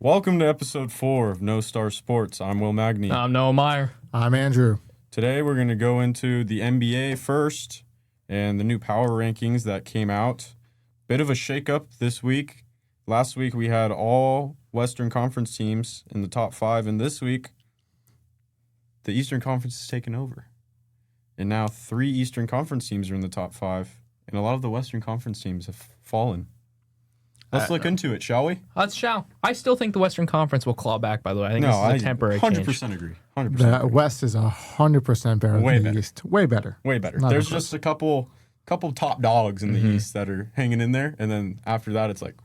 Welcome to episode 4 of No Star Sports. I'm Will Magni. I'm Noah Meyer. I'm Andrew. Today we're going to go into the NBA first and the new power rankings that came out. Bit of a shakeup this week. Last week we had all Western Conference teams in the top 5, and this week the Eastern Conference has taken over. And now 3 Eastern Conference teams are in the top 5, and a lot of the Western Conference teams have fallen. Let's look into it, shall we? Let's shall. I still think the Western Conference will claw back, by the way. I think this is a temporary 100% change. agree. 100% The agree. West is 100% better Way than better. the East. Way better. Way better. Not There's even just a couple top dogs in the East that are hanging in there, and then after that, it's like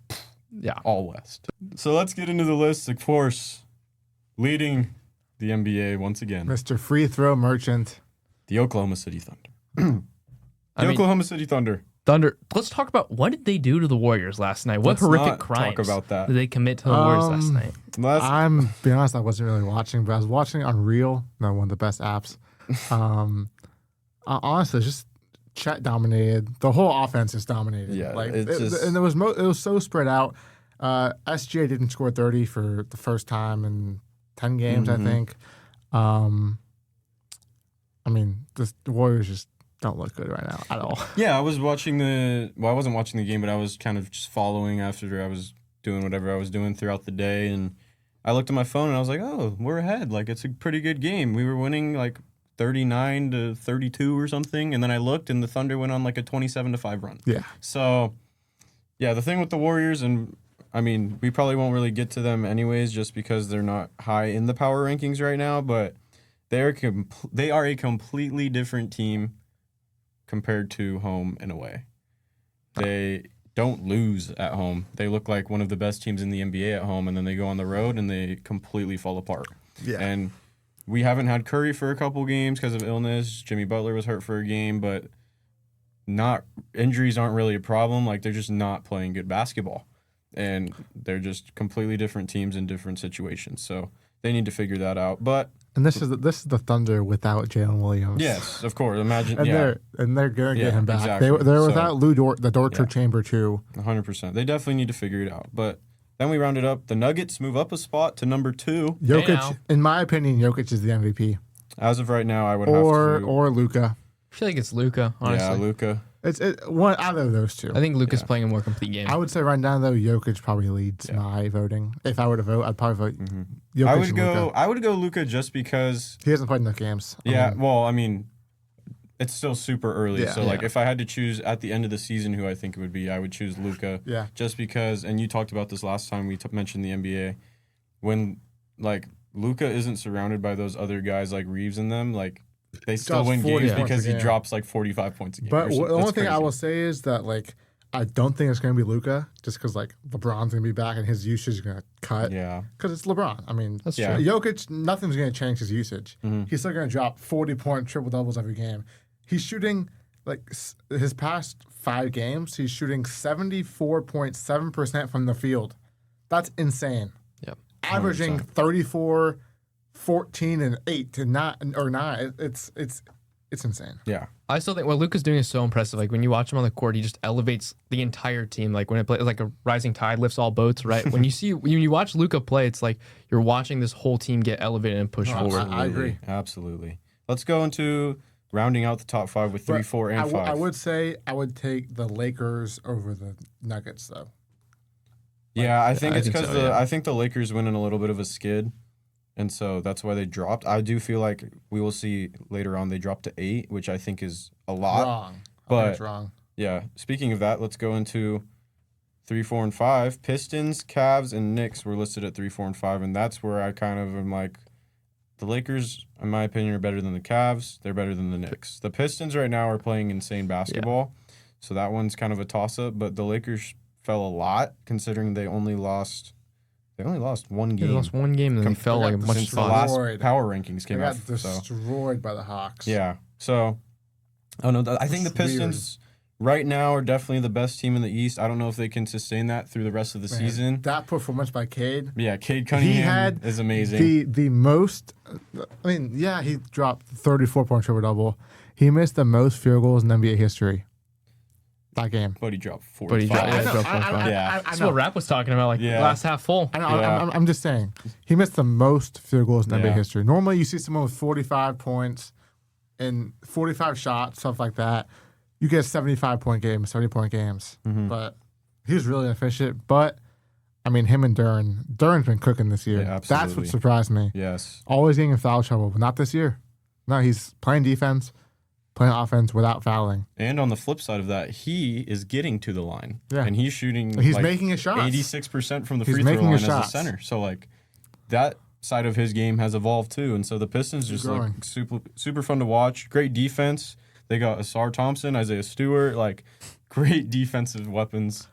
Yeah. all West. So let's get into the list. Of course, leading the NBA once again, Mr. Free Throw Merchant. the Oklahoma City Thunder. Oklahoma City Thunder. Thunder. Let's talk about what did they do to the Warriors last night? What Let's horrific not crimes talk about that. did they commit to the Warriors last night? I'm being honest, I wasn't really watching, but I was watching on Reel, one of the best apps. Honestly, just Chet dominated. The whole offense just dominated. Yeah, and it's it was so spread out. SGA didn't score 30 for the first time in 10 games, I think. The Warriors just don't look good right now at all. Yeah, I was watching I wasn't watching the game, but I was kind of just following after I was doing whatever I was doing throughout the day, and I looked at my phone and I was like, oh, we're ahead. Like, it's a pretty good game. We were winning like 39-32 or something, and then I looked and the Thunder went on like a 27-5 run. Yeah. So, yeah, the thing with the Warriors, and I mean, we probably won't really get to them anyways just because they're not high in the power rankings right now, but they are a completely different team compared to home and away. They don't lose at home. They look like one of the best teams in the NBA at home, and then they go on the road and they completely fall apart. Yeah. And we haven't had Curry for a couple games because of illness. Jimmy Butler was hurt for a game, but injuries aren't really a problem. Like, they're just not playing good basketball. And they're just completely different teams in different situations. So they need to figure that out. But this is the Thunder without Jalen Williams. yes, of course. Imagine, they're gonna get him back. Exactly. They're without Lou Dort, the torture chamber too. 100%. They definitely need to figure it out. But then we rounded up. The Nuggets move up a spot to number 2. Jokic, Now. in my opinion, Jokic is the MVP. As of right now, I would have to. Or Luka. I feel like it's Luka, honestly. Yeah, Luka. It's one out of those two. I think Luka's playing a more complete game. I would say right now though, Jokic probably leads my voting. If I were to vote, I'd probably vote Jokic. I would go Luka just because. He hasn't played enough games. I mean, it's still super early. Yeah. So like, if I had to choose at the end of the season who I think it would be, I would choose Luka. Yeah. Just because, and you talked about this last time we mentioned the NBA, when like Luka isn't surrounded by those other guys like Reeves and them, like. They still win games because he drops like 45 points a game. But the only thing I will say is that like I don't think it's going to be Luka just because like LeBron's going to be back and his usage is going to cut. Yeah. Because it's LeBron. I mean, That's true. Jokic, nothing's going to change his usage. He's still going to drop 40-point triple doubles every game. He's shooting like his past 5 games. He's shooting 74.7% from the field. That's insane. Yep. Averaging 34. 14 and 8 to 9 or 9. It's insane. Yeah. I still think what Luka's doing is so impressive. Like, when you watch him on the court, he just elevates the entire team. Like, when it plays, like a rising tide lifts all boats, right? when you watch Luka play, it's like you're watching this whole team get elevated and pushed forward. I agree. Absolutely. Let's go into rounding out the top 5 with 3, 4, and 5. I would say I would take the Lakers over the Nuggets, though. Yeah, I think it's because so, yeah. I think the Lakers went in a little bit of a skid. And so that's why they dropped. I do feel like we will see later on they dropped to 8, which I think is a lot. Wrong. But it's wrong. Yeah. Speaking of that, let's go into 3, 4, and 5. Pistons, Cavs, and Knicks were listed at 3, 4, and 5, and that's where I kind of am like, the Lakers, in my opinion, are better than the Cavs. They're better than the Knicks. The Pistons right now are playing insane basketball, so that one's kind of a toss-up. But the Lakers fell a lot considering they only lost. They only lost 1 game. They lost 1 game and then they fell like a bunch of since the spots. last power rankings came They out. got destroyed by the Hawks. Yeah. So, I don't know. I think the Pistons right now are definitely the best team in the East. I don't know if they can sustain that through the rest of the season. That performance by Cade. Yeah, Cade Cunningham is amazing. The most. I mean, yeah, he dropped 34-point triple double. He missed the most field goals in NBA history. that game. But he dropped 45. But he dropped, I know, 45. Yeah. That's what Rap was talking about, last half full. I know. Yeah. I'm just saying. He missed the most field goals in NBA Yeah. history. Normally, you see someone with 45 points and 45 shots, stuff like that. You get 75-point games, 70-point games. Mm-hmm. But he was really efficient. But, I mean, him and Duran's been cooking this year. Yeah, That's what absolutely. surprised me. Yes. Always getting in foul trouble, but not this year. No, he's playing defense, playing offense without fouling. And on the flip side of that, he is getting to the line. Yeah. And he's shooting He's making his shots. 86% from the He's free throw making line his as a shots. center. So, like, that side of his game has evolved too. And so the Pistons just growing. look super fun to watch. Great defense. They got Asar Thompson, Isaiah Stewart, like, great defensive weapons.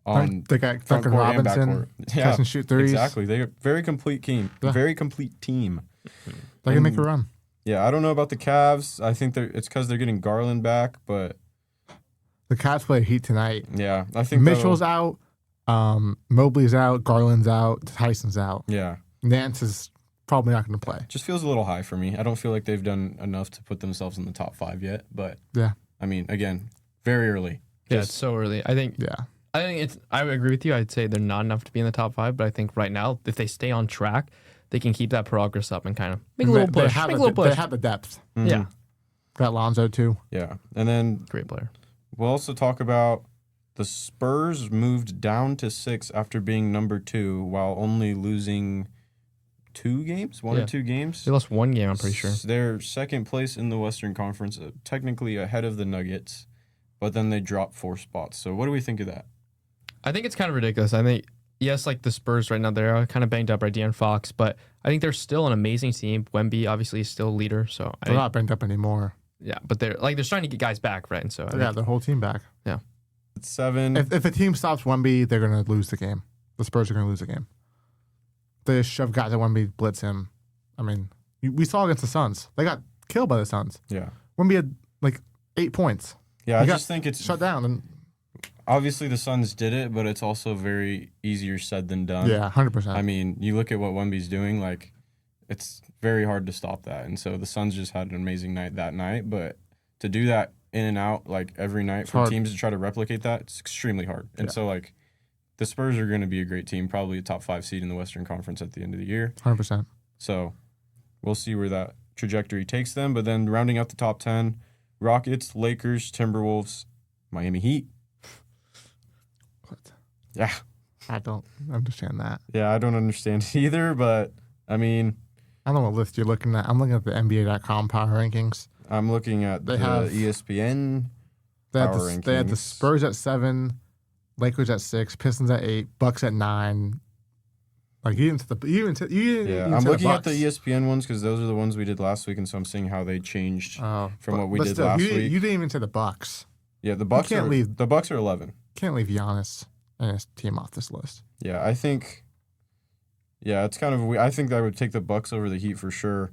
They got front Duncan court and back Robinson, court. catch and shoot threes. Exactly. They're very complete team. Yeah. Very complete team. They can make a run. Yeah, I don't know about the Cavs. I think it's because they're getting Garland back, but The Cavs play Heat tonight. yeah, I think Mitchell's out. Mobley's out. Garland's out. Tyson's out. Yeah, Nance is probably not going to play. just feels a little high for me. I don't feel like they've done enough to put themselves in the top 5 yet. But Yeah. I mean, again, very early. Yeah, it's so early. I think I would agree with you. I'd say they're not enough to be in the top 5, but I think right now, if they stay on track, they can keep that progress up and kind of make a little push. They have, Make a little push. They have the depth. Mhm. Yeah, Got Lonzo too. Yeah, and then great player. we'll also talk about the Spurs moved down to 6 after being number 2 while only losing 2 games, one or 2 games. They lost 1 game, I'm pretty sure. They're second place in the Western Conference, technically ahead of the Nuggets, but then they dropped 4 spots. So what do we think of that? I think it's kind of ridiculous. I think, yes, like the Spurs right now, they're kind of banged up by De'Aaron Fox, but I think they're still an amazing team. Wemby obviously is still a leader, so They're not banged up anymore. yeah, but they're starting to get guys back, right? And so They got their whole team back. It's 7. If a team stops Wemby, they're going to lose the game. The Spurs are going to lose the game. They just shove guys at Wemby, blitz him. I mean, we saw against the Suns. They got killed by the Suns. Yeah. Wemby had like 8 points. Yeah, I got just think it's Shut down. And obviously the Suns did it, but it's also very easier said than done. yeah, 100%. I mean, you look at what Wemby's doing, like, it's very hard to stop that. And so the Suns just had an amazing night that night, but to do that in and out, like, every night for hard. teams to try to replicate that, it's extremely hard. And Yeah. so, like, the Spurs are going to be a great team, probably a top 5 seed in the Western Conference at the end of the year. 100%. So we'll see where that trajectory takes them. But then rounding out the top 10, Rockets, Lakers, Timberwolves, Miami Heat. What? Yeah. I don't understand that. Yeah, I don't understand it either, but I mean, I don't know what list you're looking at. I'm looking at the NBA.com power rankings. I'm looking at They the have- ESPN They had, power they had the rankings. Spurs at 7, Lakers at 6, Pistons at 8, Bucks at 9. Like you didn't Yeah, I'm looking at the ESPN ones because those are the ones we did last week, and so I'm seeing how they changed from what we did last you, week. You didn't even say the Bucks. Yeah, the Bucks can't are leave- the Bucks are 11. Can't leave Giannis and his team off this list. Yeah, I think. Yeah, it's kind of. I think I would take the Bucks over the Heat for sure.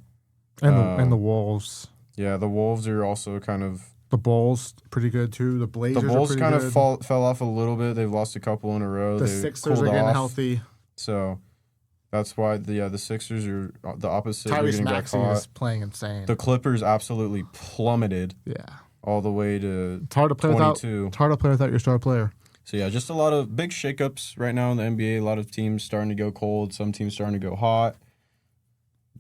And the Wolves. Yeah, the Wolves are also kind of. The Bulls pretty good too. The Blazers The Bulls are pretty kind good. of fell off a little bit. They've lost a couple in a row. The They've Sixers are cooled getting off. healthy. So that's why the Sixers are the opposite. They're Tyrese getting back Maxey hot. is playing insane. The Clippers absolutely plummeted Yeah. all the way to It's hard to play without 22. it's hard to play without your star player. So yeah, just a lot of big shakeups right now in the NBA. A lot of teams starting to go cold. Some teams starting to go hot.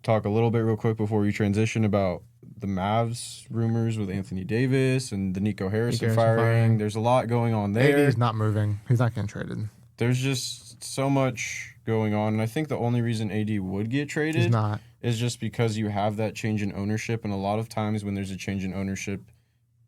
Talk a little bit real quick before we transition about the Mavs rumors with Anthony Davis and the Nico Harrison firing. There's a lot going on there. AD's not moving. He's not getting traded. There's just so much going on. And I think the only reason AD would get He's traded not. is just because you have that change in ownership. And a lot of times when there's a change in ownership,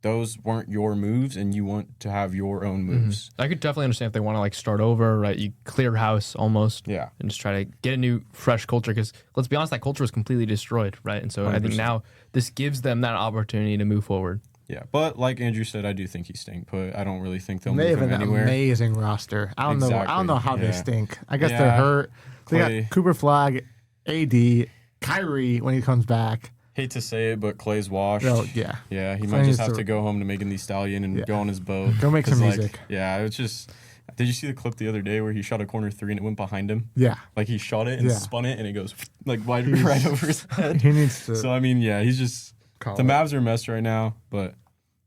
those weren't your moves and you want to have your own moves. I could definitely understand if they want to like start over, right? You clear house almost, Yeah. and just try to get a new, fresh culture. Because let's be honest, that culture was completely destroyed, right? And so I think 100%. now this gives them that opportunity to move forward. Yeah. But like Andrew said, I do think he's staying put. I don't really think they'll They move have him an anywhere. amazing roster. I don't know how they Yeah. stink. I guess Yeah. they're hurt. They Clay. got Cooper Flag, AD, Kyrie when he comes back. Hate to say it, but Clay's washed. Oh, yeah. Yeah, he Clay might just needs have to- to go home to Megan Thee Stallion and Yeah. go on his boat. Go make some 'Cause, like, music. Yeah, it's just. Did you see the clip the other day where he shot a corner 3 and it went behind him? Yeah. Like he shot it and Yeah. spun it and it goes like right He's- over his head. He needs to So I mean, yeah, he's just call the it. Mavs are a mess right now, but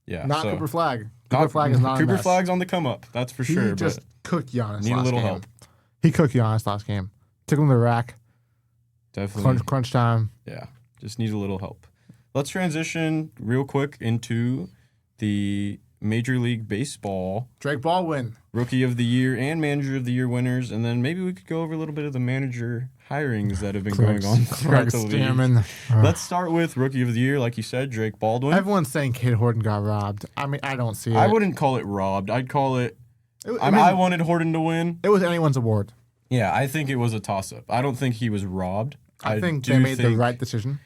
yeah. Not so, Cooper Flag. Cooper Flag is not a Cooper mess. Flag's on the come up. That's for sure. He just cooked Giannis need a last little game. help. He cooked Giannis last game. Took him to the rack. Definitely. Crunch time. Yeah, just need a little help. Let's transition real quick into the Major League Baseball Drake Baldwin. Rookie of the Year and Manager of the Year winners, and then maybe we could go over a little bit of the manager hirings that have been going on throughout the league. Let's start with Rookie of the Year, like you said, Drake Baldwin. Everyone's saying Kid Horton got robbed. I mean, I don't see it. I wouldn't call it robbed. I'd call it. I wanted Horton to win. It was anyone's award. Yeah, I think it was a toss-up. I don't think he was robbed. I think they made the right decision.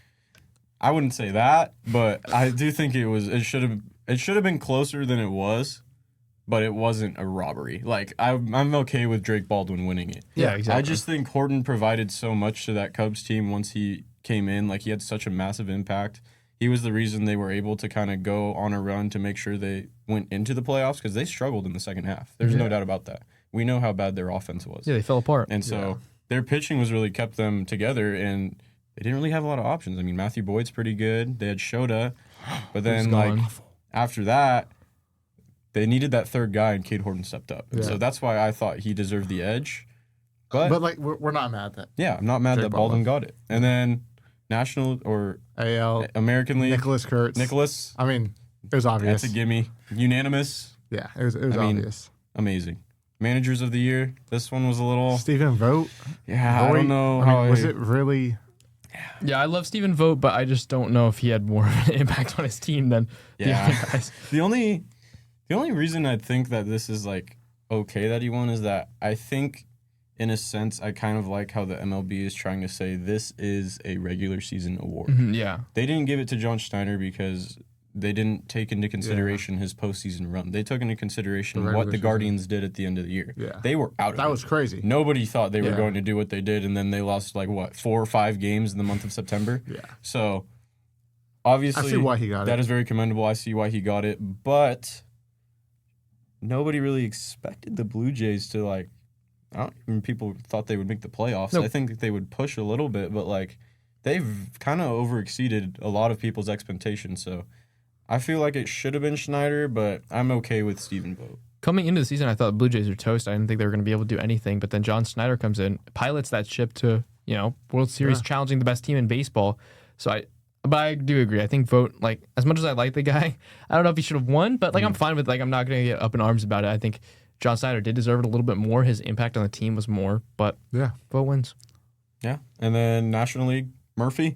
I wouldn't say that, but I do think it was. It should have been closer than it was, but it wasn't a robbery. Like I'm okay with Drake Baldwin winning it. Yeah, exactly. I just think Horton provided so much to that Cubs team once he came in. Like he had such a massive impact. He was the reason they were able to kind of go on a run to make sure they went into the playoffs because they struggled in the second half. There's no doubt about that. We know how bad their offense was. Yeah, they fell apart. And so their pitching was really kept them together, and they didn't really have a lot of options. I mean, Matthew Boyd's pretty good. They had Shota, but then like after that, they needed that third guy, and Cade Horton stepped up. And so that's why I thought he deserved the edge. But like we're not mad at that. Yeah, I'm not mad that Baldwin got it. And then National or AL American League, Nicholas Kurtz. I mean, it was obvious. That's a gimme. Unanimous. Yeah, it was obvious. Amazing. Managers of the Year. This one was a little Stephen Vogt. Yeah, I don't know. Was it really? Yeah, I love Stephen Vogt, but I just don't know if he had more of an impact on his team than the other guys. The only reason I think that this is like okay that he won is that I think in a sense I kind of like how the MLB is trying to say this is a regular season award. Mm-hmm, yeah. They didn't give it to John Schneider because they didn't take into consideration his postseason run. They took into consideration what the Guardians did at the end of the year. Yeah. They were out of it. That was crazy. Nobody thought they were going to do what they did, and then they lost 4 or 5 games in the month of September. Yeah. So obviously I see why he got it. That is very commendable. I see why he got it, but nobody really expected the Blue Jays to I don't even people thought they would make the playoffs. Nope. I think they would push a little bit, but they've kind of overexceeded a lot of people's expectations. So I feel like it should have been Schneider, but I'm okay with Stephen Vogt. Coming into the season, I thought the Blue Jays were toast. I didn't think they were going to be able to do anything. But then John Schneider comes in, pilots that ship to World Series, challenging the best team in baseball. But I do agree. I think Vogt, as much as I like the guy, I don't know if he should have won. But I'm fine with I'm not going to get up in arms about it. I think John Schneider did deserve it a little bit more. His impact on the team was more. But Vogt wins. Yeah, and then National League, Murphy.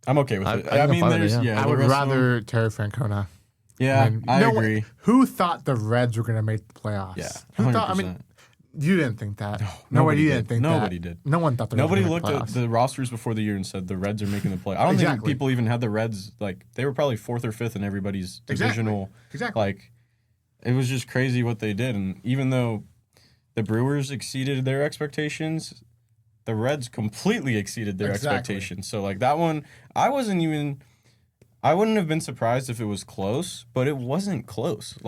I'm okay with it. I mean, there's I would rather Terry Francona. Yeah, I agree. Who thought the Reds were going to make the playoffs? Yeah, 100%. Who thought? I mean, you didn't think that. Nobody didn't think that. Nobody did. No one thought. Nobody looked at the rosters before the year and said the Reds are making the play. I don't think people even had the Reds they were probably 4th or 5th in everybody's divisional. Exactly. It was just crazy what they did, and even though the Brewers exceeded their expectations, the Reds completely exceeded their expectations. So that one, I wouldn't have been surprised if it was close, but it wasn't close.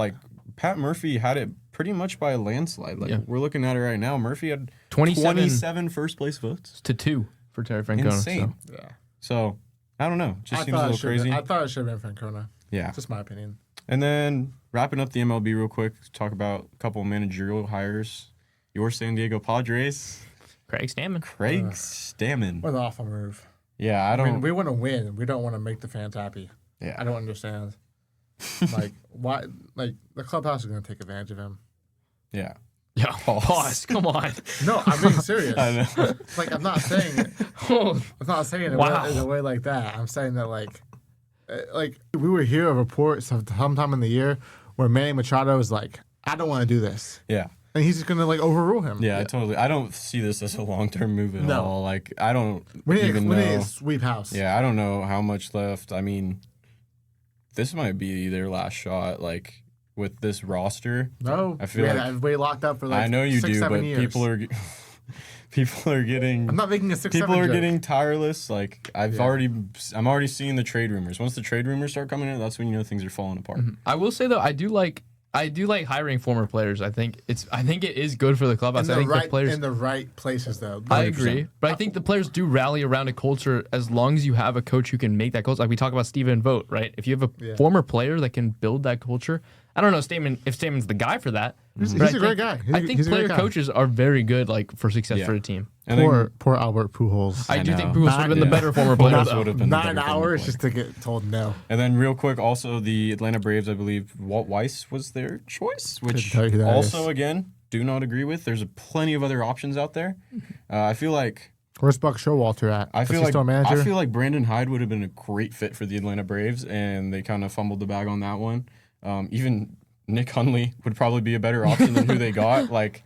Pat Murphy had it pretty much by a landslide. We're looking at it right now. Murphy had 27 first place votes to 2 for Terry Francona. Insane. So. Yeah. So I don't know. Just seems a little crazy. I thought it should have been Francona. Yeah. Just my opinion. And then wrapping up the MLB real quick, talk about a couple of managerial hires. Your San Diego Padres. Craig Stammen. What an awful move. Yeah, I mean, we want to win. We don't want to make the fans happy. Yeah. I don't understand. Why? The clubhouse is going to take advantage of him. Yeah. Yeah. Pause. Come on. No, I'm being serious. I know. I'm not saying it. I'm not saying it in a way like that. I'm saying that we would hear a report sometime in the year where Manny Machado is I don't want to do this. Yeah. And he's just going to overrule him. Yeah, totally. I don't see this as a long-term move at all. I don't we even know. We need a sweep house. Yeah, I don't know how much left. I mean, this might be their last shot, with this roster. No. I feel we locked up for I know you 6, do, 7 but years. people are getting. I'm not making a 6, 7 People are joke. getting tireless. I'm already seeing the trade rumors. Once the trade rumors start coming in, that's when things are falling apart. Mm-hmm. I will say though, I I do like hiring former players. I think it is good for the clubhouse. I think the players in the right places though. 100%. I agree, but I think the players do rally around a culture as long as you have a coach who can make that culture. Like we talk about Steven Vogt, right? If you have a former player that can build that culture, I don't know if Stateman's the guy for that. He's a great guy. I think player coaches are very good, like for success for a team. And poor Albert Pujols. I do think Pujols would have been the better former player. Would have been 9 hours just to get told no. And then real quick, also the Atlanta Braves, I believe Walt Weiss was their choice, which also again do not agree with. There's plenty of other options out there. I feel like where's Buck Showalter at? I feel like Brandon Hyde would have been a great fit for the Atlanta Braves, and they kind of fumbled the bag on that one. Even Nick Hundley would probably be a better option than who they got. Like,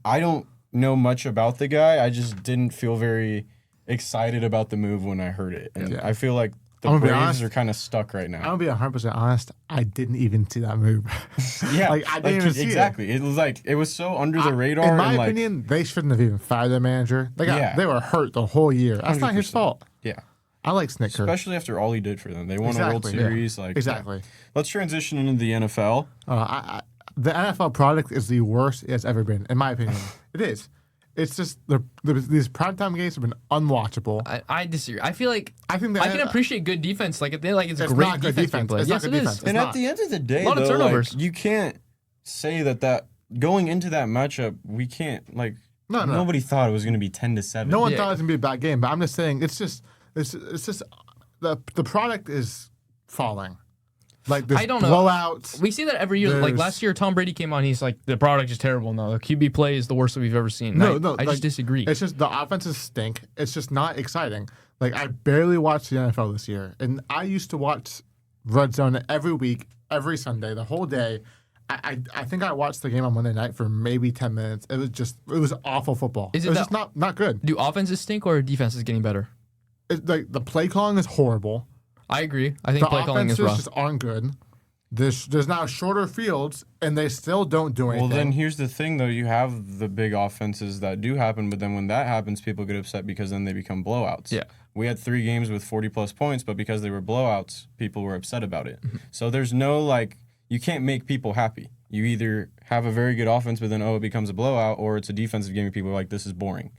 I don't know much about the guy. I just didn't feel very excited about the move when I heard it. And I feel like the Braves are kind of stuck right now. I'm going to be 100% honest. I didn't even see that move. I didn't even see it. It was like, it was so under the radar. In my opinion, they shouldn't have even fired their manager. They were hurt the whole year. That's 100%. Not his fault. Yeah. I like Snicker. Especially after all he did for them. They won a World Series. Yeah. Exactly. Let's transition into the NFL. The NFL product is the worst it has ever been, in my opinion. It is. It's just these primetime games have been unwatchable. I disagree. I feel like I can appreciate good defense. Like it's great not good defense. Play. Yes, it is. And at the end of the day, a lot of turnovers. You can't say that going into that matchup, we can't nobody thought it was going to be 10-7. No one thought it was going to be a bad game, but I'm just saying it's just the product is falling. Like this I don't blowouts. know. We see that every year. Like last year, Tom Brady came on. He's like, the product is terrible. No, the QB play is the worst that we've ever seen. I just disagree. It's just the offenses stink. It's just not exciting. Like I barely watched the NFL this year, and I used to watch Red Zone every week, every Sunday, the whole day. I think I watched the game on Monday night for maybe 10 minutes. It was awful football. It was just not good. Do offenses stink or defense is getting better? The play calling is horrible. I agree. I think play calling is rough. The offenses just aren't good. There's now shorter fields, and they still don't do anything. Well, then here's the thing, though. You have the big offenses that do happen, but then when that happens, people get upset because then they become blowouts. Yeah. We had 3 games with 40-plus points, but because they were blowouts, people were upset about it. Mm-hmm. So there's no, you can't make people happy. You either have a very good offense, but then, it becomes a blowout, or it's a defensive game and people are like, this is boring.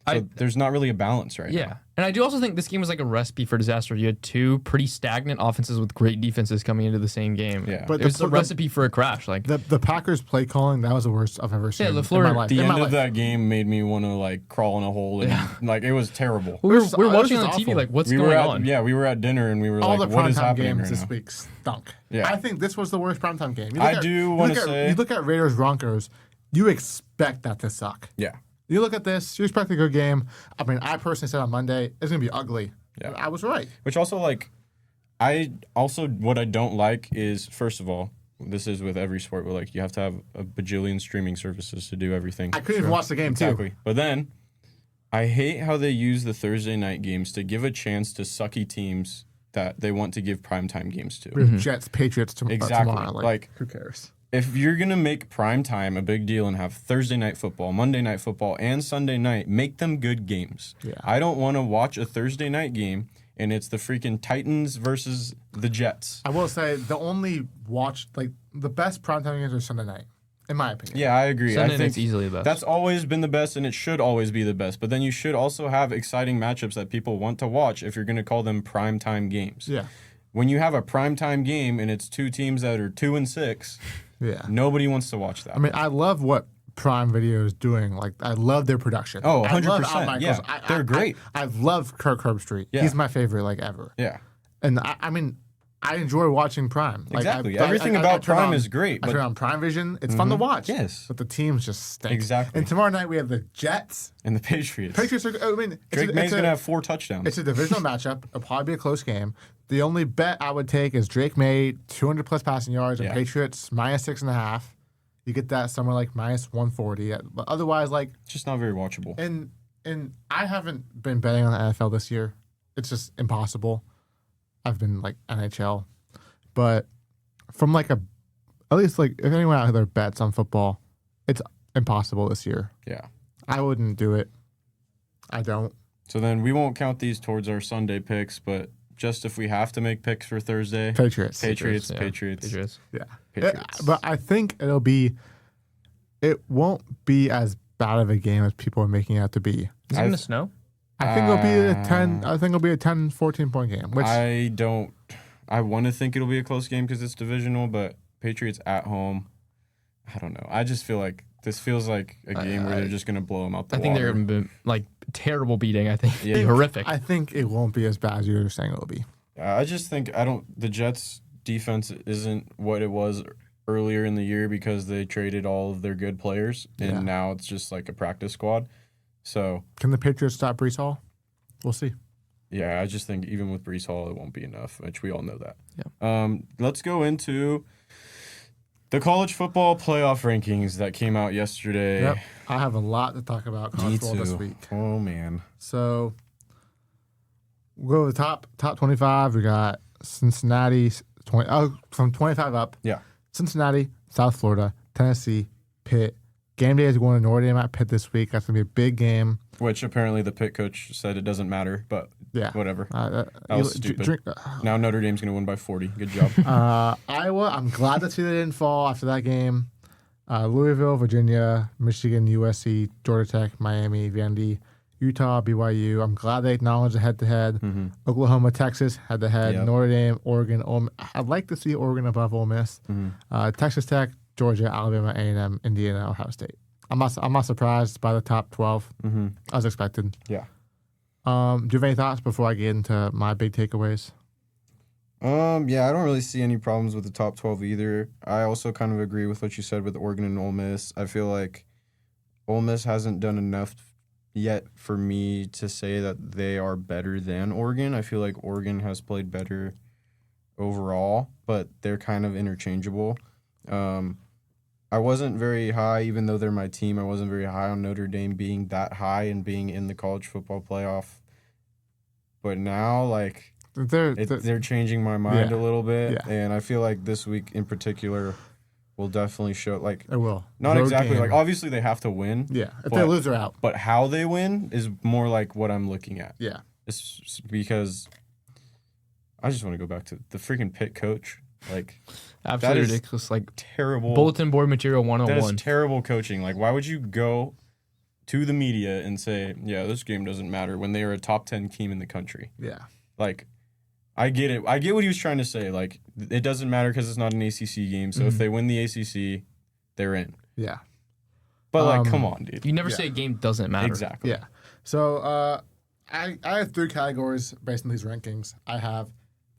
So there's not really a balance right now. Yeah. And I do also think this game was like a recipe for disaster. You had 2 pretty stagnant offenses with great defenses coming into the same game. Yeah. But it was a recipe for a crash. Like the Packers play calling, that was the worst I've ever seen. Yeah, LaFleur, in my life. The end of that game made me want to crawl in a hole. And, it was terrible. We were watching on TV like, what's going on? Yeah, we were at dinner and we were all like, the what is primetime happening games right this now? week stunk. Yeah. I think this was the worst primetime game. You look at Raiders Broncos, you expect that to suck. Yeah. You look at this, you expect a good game. I mean, I personally said on Monday, it's going to be ugly. Yeah. I was right. Which also, what I don't like is, first of all, this is with every sport where, you have to have a bajillion streaming services to do everything. I couldn't even watch the game, exactly. But then, I hate how they use the Thursday night games to give a chance to sucky teams that they want to give primetime games to. Mm-hmm. Jets, Patriots exactly. tomorrow. Who cares? If you're going to make primetime a big deal and have Thursday night football, Monday night football, and Sunday night, make them good games. Yeah. I don't want to watch a Thursday night game and it's the freaking Titans versus the Jets. I will say the best primetime games are Sunday night, in my opinion. Yeah, I agree. Sunday night's easily the best. That's always been the best and it should always be the best. But then you should also have exciting matchups that people want to watch if you're going to call them primetime games. Yeah. When you have a primetime game and it's 2 teams that are 2-6... Yeah. Nobody wants to watch that. I mean, I love what Prime Video is doing. I love their production. Oh, 100%. Yeah. They're great. I love Kirk Herbstreit. Yeah. He's my favorite, ever. Yeah. And I mean, I enjoy watching Prime. Exactly. Everything about Prime is great. I turn on Prime Vision. It's fun to watch. Yes. But the teams just stink. Exactly. And tomorrow night we have the Jets. And the Patriots. Drake May's going to have 4 touchdowns. It's a divisional matchup. It'll probably be a close game. The only bet I would take is Drake May, 200-plus passing yards, and Patriots -6.5. You get that somewhere -140. But otherwise, it's just not very watchable. And I haven't been betting on the NFL this year. It's just impossible. I've been NHL. But from at least if anyone out there bets on football, it's impossible this year. Yeah. I wouldn't do it. I don't. So then we won't count these towards our Sunday picks, but just if we have to make picks for Thursday. Patriots. Patriots. Yeah. Patriots. Yeah. Patriots. But I think it won't be as bad of a game as people are making it out to be. Is it going to snow? I think it'll be a 10, 14 point game. Which I want to think it'll be a close game because it's divisional, but Patriots at home, I don't know. I just feel like this feels like a game where they're just going to blow them out the water. I think they're going to be like terrible beating. I think it'd be horrific. I think it won't be as bad as you're saying it will be. I just think the Jets defense isn't what it was earlier in the year because they traded all of their good players and now it's just like a practice squad. So can the Patriots stop Breece Hall? We'll see. Yeah, I just think even with Breece Hall, it won't be enough, which we all know that. Yeah. Let's go into the college football playoff rankings that came out yesterday. Yep. I have a lot to talk about college football this week. Oh, man. So we'll go to the top 25. We got Cincinnati, from 25 up. Yeah. Cincinnati, South Florida, Tennessee, Pitt. Game day is going to Notre Dame at Pitt this week. That's going to be a big game. Which apparently the Pitt coach said it doesn't matter, but whatever. That was stupid. Now Notre Dame's going to win by 40. Good job. Iowa, I'm glad to see they didn't fall after that game. Louisville, Virginia, Michigan, USC, Georgia Tech, Miami, Vandy, Utah, BYU. I'm glad they acknowledged the head-to-head. Mm-hmm. Oklahoma, Texas, head-to-head. Yep. Notre Dame, Oregon. I'd like to see Oregon above Ole Miss. Mm-hmm. Texas Tech, Georgia, Alabama, A&M, Indiana, Ohio State. I'm not surprised by the top 12 as expected. Yeah. Do you have any thoughts before I get into my big takeaways? Yeah, I don't really see any problems with the top 12 either. I also kind of agree with what you said with Oregon and Ole Miss. I feel like Ole Miss hasn't done enough yet for me to say that they are better than Oregon. I feel like Oregon has played better overall, but they're kind of interchangeable. I wasn't very high, even though they're my team. I wasn't very high on Notre Dame being that high and being in the college football playoff. But now, like, they're changing my mind a little bit, and I feel like this week in particular will definitely show. Like, it will. Not Road exactly. game. Like, obviously they have to win. Yeah, if they lose, they're out. But how they win is more like what I'm looking at. Yeah, it's because I just want to go back to the freaking Pitt coach. Like, absolutely ridiculous. Like, terrible bulletin board material 101. That is terrible coaching. Like, why would you go to the media and say, yeah, this game doesn't matter when they are a top 10 team in the country? Yeah. Like, I get it. I get what he was trying to say. Like, it doesn't matter because it's not an ACC game. So if they win the ACC, they're in. Yeah. But, like, come on, dude. You never say a game doesn't matter. Exactly. Yeah. So I have 3 categories based on these rankings. I have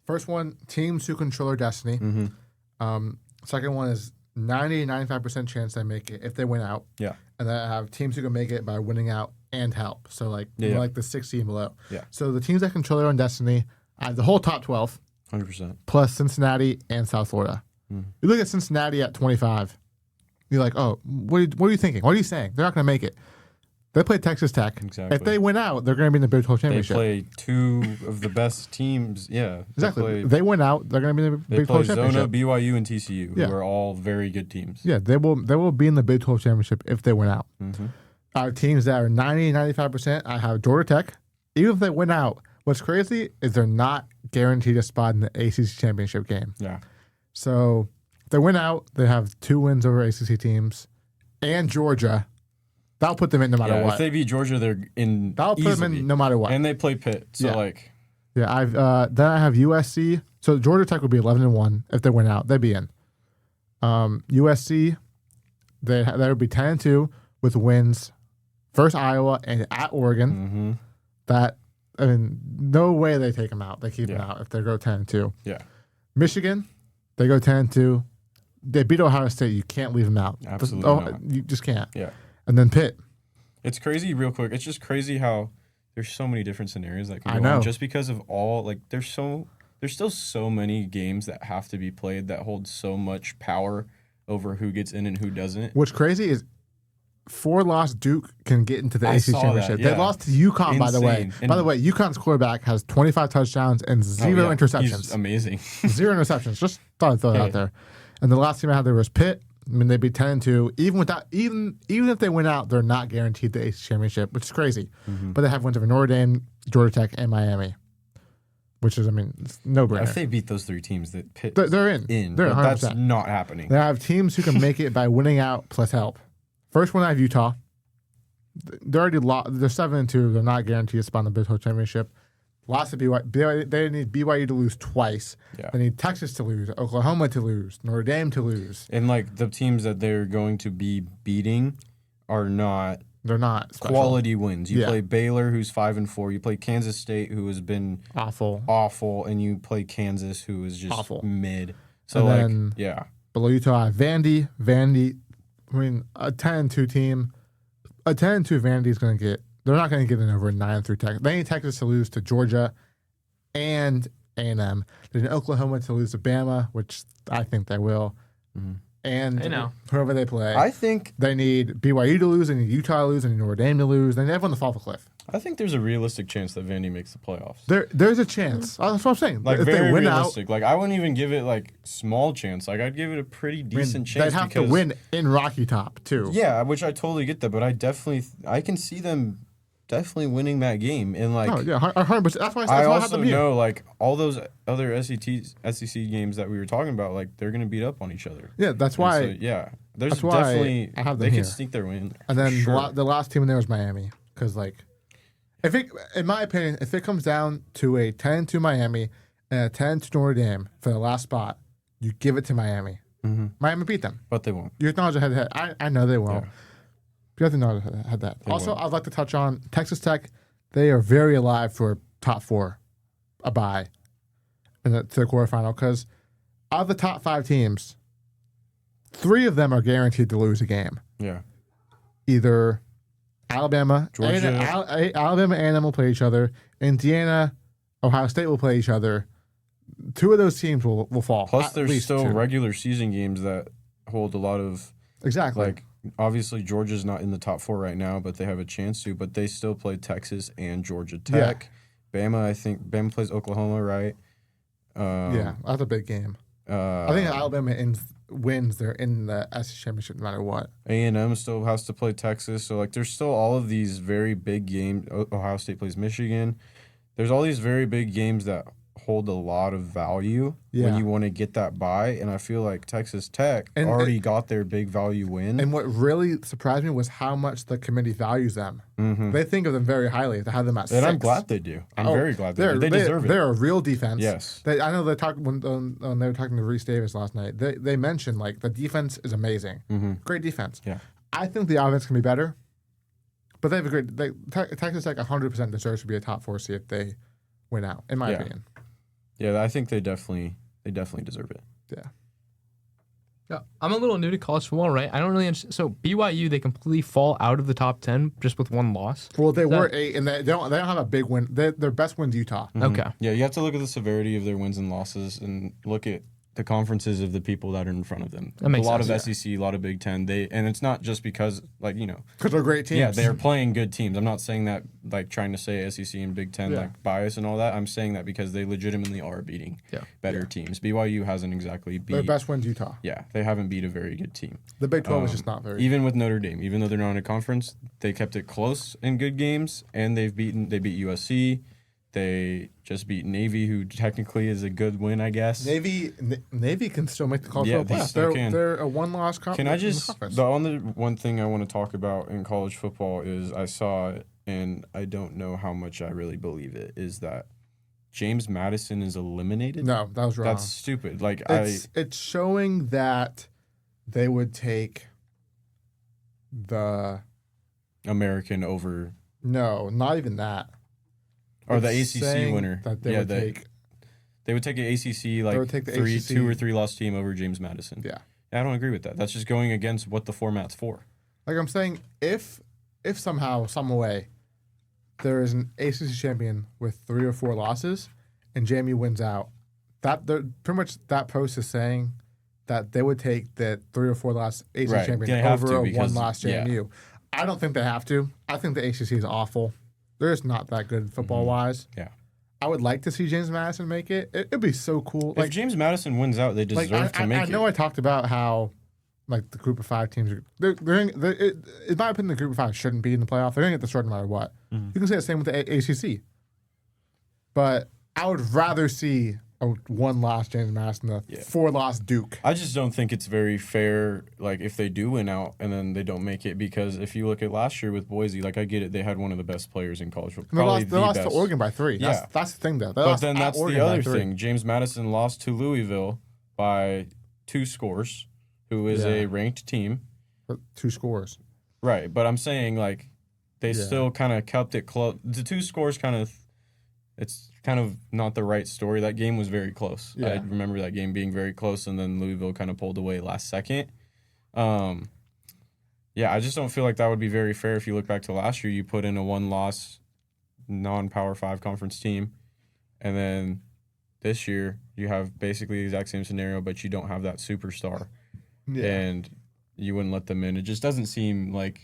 first one, teams who control their destiny. Second one is 90-95% chance they make it if they win out. Yeah. And then I have teams who can make it by winning out and help. So like like the 60 and below. Yeah. So the teams that control their own destiny, I have the whole top 12. 100%. Plus Cincinnati and South Florida. You look at Cincinnati at 25. You're like, oh, what are you thinking? What are you saying? They're not going to make it. They play Texas Tech. Exactly. If they win out, they're going to be in the Big 12 They championship. play 2 of the best teams. Yeah. Exactly. If they win out, they're going to be in the They Big play 12 championship. Zona, BYU, and TCU, who are all very good teams. Yeah, they will be in the Big 12 championship if they win out. Teams that are 90-95%, I have Georgia Tech. Even if they win out, what's crazy is they're not guaranteed a spot in the ACC championship game. Yeah. So if they win out, they have 2 wins over ACC teams. And Georgia. That'll put them in no matter what. If they beat Georgia, they're in. That'll put them in no matter what. And they play Pitt, so like. Yeah, then I have USC. So Georgia Tech would be 11-1 if they win out. They'd be in. USC, they would be 10-2 with wins. First Iowa and at Oregon. No way they take them out. They keep them out if they go 10-2. Yeah. Michigan, they go 10-2. They beat Ohio State. You can't leave them out. Absolutely not. You just can't. Yeah. And then Pitt. It's crazy, real quick. It's just crazy how there's so many different scenarios that can go I know. on just because of all, like, there's still so many games that have to be played that hold so much power over who gets in and who doesn't. What's crazy is 4-loss Duke can get into the ACC championship. That, They lost to UConn, by the way. And by the way, UConn's quarterback has 25 touchdowns and 0 interceptions. He's amazing. 0 interceptions. Just thought I'd throw it out there. And the last team I had there was Pitt. I mean, they'd be 10-2. Even if they win out, they're not guaranteed the ACC championship, which is crazy. But they have wins over Notre Dame, Georgia Tech, and Miami. which is, I mean, it's no brainer. If they beat those 3 teams, that They're in. They're but 100%. that's not happening. They have teams who can make it by winning out plus help. First one I have Utah. They're already they're 7-2. They're not guaranteed a spot in the Big 12 championship. Lost to BYU. They need BYU to lose twice. Yeah. They need Texas to lose, Oklahoma to lose, Notre Dame to lose. And like the teams that they're going to be beating are not. They're not special. Quality wins. You play Baylor, who's 5-4. You play Kansas State, who has been awful, and you play Kansas, who is just awful. Mid. So and then below Utah, Vandy. I mean, a 10-2 team. A 10-2 Vandy is going to get. They're not going to get in over 9 through Texas. They need Texas to lose to Georgia, and A&M. They need Oklahoma to lose to Bama, which I think they will. Mm-hmm. And whoever they play. I think they need BYU to lose, they need Utah to lose, they need Notre Dame to lose, they need everyone to fall off a cliff. I think there's a realistic chance that Vandy makes the playoffs. There's a chance. That's what I'm saying. Like, if very they win realistic. Out, like, I wouldn't even give it, like, small chance. Like, I'd give it a pretty decent chance. They'd have to win in Rocky Top, too. Yeah, which I totally get that, but I can see them definitely winning that game. And, like... Oh, yeah, 100%. That's why I also know, like, all those other SEC games that we were talking about, like, they're going to beat up on each other. Yeah, that's why... So, there's definitely... I have them they here. can sneak their win. And then the last team in there was Miami. Because, like... in my opinion, if it comes down to a 10-2 Miami and a 10-2 Notre Dame for the last spot, you give it to Miami. Mm-hmm. Miami beat them. But they won't. You acknowledge head-to-head. I know they won't. Yeah. You have to know had that. They also, won't. I'd like to touch on Texas Tech. They are very alive for top 4, a bye, to the quarterfinal. Because out of the top 5 teams, 3 of them are guaranteed to lose a game. Yeah. Either Alabama, Georgia, Alabama and A&M will play each other. Indiana, Ohio State will play each other. 2 of those teams will fall. Plus, there's still 2 regular season games that hold a lot of like. Obviously, Georgia's not in the top 4 right now, but they have a chance to. But they still play Texas and Georgia Tech. Yeah. Bama plays Oklahoma, right? That's a big game. I think Alabama wins. They're in the SEC championship no matter what. A&M still has to play Texas. So, like, there's still all of these very big games. Ohio State plays Michigan. There's all these very big games that hold a lot of value when you want to get that bye. And I feel like Texas Tech already got their big value win. And what really surprised me was how much the committee values them. Mm-hmm. They think of them very highly to have them at 6. And I'm glad they do. I'm very glad they do. They deserve it. They're a real defense. Yes. I know they talked when they were talking to Reese Davis last night. They mentioned, like, the defense is amazing. Mm-hmm. Great defense. Yeah. I think the offense can be better. But they have a great... Texas Tech 100% deserves to be a top 4 seed if they win out, in my opinion. Yeah, I think they definitely deserve it. Yeah, I'm a little new to college football, right? I don't really understand. So BYU, they completely fall out of the top 10 just with 1 loss. Well, they were 8, and they don't have a big win. Their best win's Utah. Mm-hmm. Okay. Yeah, you have to look at the severity of their wins and losses, and look at the conferences of the people that are in front of them. That makes a lot sense, of SEC, a lot of Big Ten. And it's not just because, like, because they're great teams. Yeah, they're playing good teams. I'm not saying that, like, trying to say SEC and Big Ten like bias and all that. I'm saying that because they legitimately are beating better teams. BYU hasn't exactly beat. Their best win's Utah. Yeah, they haven't beat a very good team. The Big 12 is just not very. Even with Notre Dame, even though they're not in a conference, they kept it close in good games, and they beat USC. They just beat Navy, who technically is a good win, I guess. Navy can still make the college football playoff. They're a 1-loss conference. Can I just... The only one thing I want to talk about in college football is I saw it, and I don't know how much I really believe it, is that James Madison is eliminated. No, that was wrong. That's stupid. Like, it's showing that they would take the... American over... No, not even that. Or the ACC winner. That they would take. They would take an ACC, like, 2 or 3 loss team over James Madison. Yeah. I don't agree with that. That's just going against what the format's for. Like I'm saying, if somehow, some way, there is an ACC champion with 3 or 4 losses, and JMU wins out, pretty much that post is saying that they would take the 3 or 4 loss ACC champion over a 1-loss JMU. Yeah. I don't think they have to. I think the ACC is awful. They're just not that good football-wise. Yeah. I would like to see James Madison make it. It'd be so cool. If James Madison wins out, they deserve to make it. I know I talked about how, like, the group of 5 teams, in my opinion, the group of 5 shouldn't be in the playoff. They're going to get destroyed no matter what. Mm-hmm. You can say the same with the ACC. But I would rather see a 1-loss James Madison than a 4-loss Duke. I just don't think it's very fair, like, if they do win out and then they don't make it, because if you look at last year with Boise, like, I get it, they had one of the best players in college football. They lost to Oregon by 3. Yeah. That's the thing, though. But then that's the other thing. James Madison lost to Louisville by 2 scores, who is a ranked team. 2 scores. Right, but I'm saying, like, they still kind of kept it close. The 2 scores it's kind of not the right story. That game was very close. Yeah. I remember that game being very close, and then Louisville kind of pulled away last second. I just don't feel like that would be very fair if you look back to last year. You put in a 1-loss non-Power 5 conference team, and then this year you have basically the exact same scenario, but you don't have that superstar. Yeah. And you wouldn't let them in. It just doesn't seem like